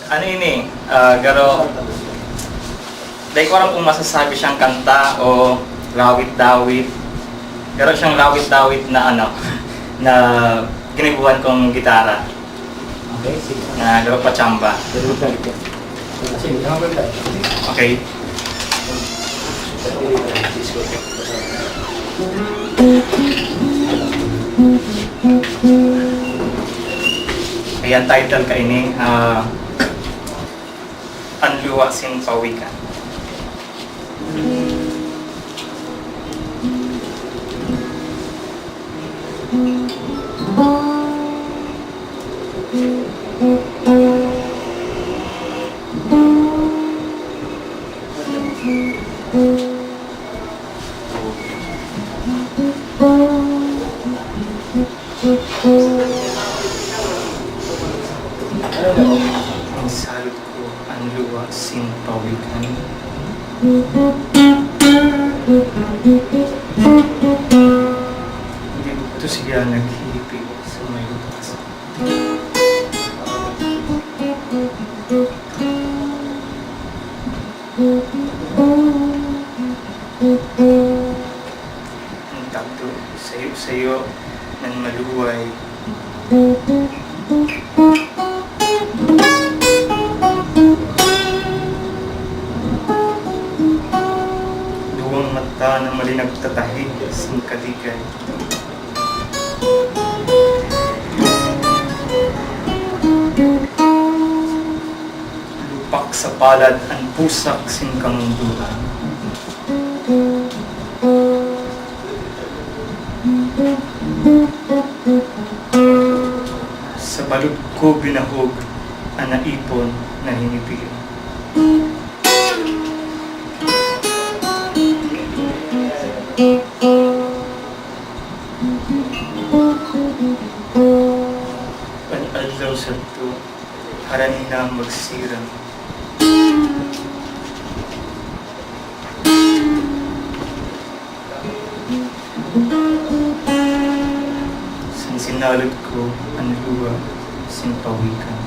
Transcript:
Ano ini? Garo, dahil ko alam kung masasabi siyang kanta o lawit-dawit. Garo siyang lawit-dawit na ano, na ginibuhan kong gitara. Okay, sige. Na garo pachamba. Okay. Ayan, title ka ini, Anluwa Sin Pawikan. Ang salot ko, ang luwa, sin pawikan. Hindi ito siya naghihipig sa may utas. Ang takto, sayo-sayo ng maluway. Duwang mata na malinag tatahig sa kaligay. Lupak sa palad ang pusak sin kamunduan. Sa balod ko binahog ang naipon na hinipil. Pan-adlaw sa ito, harani na magsirang. Sinalot ko ang luwa, sin pawikan.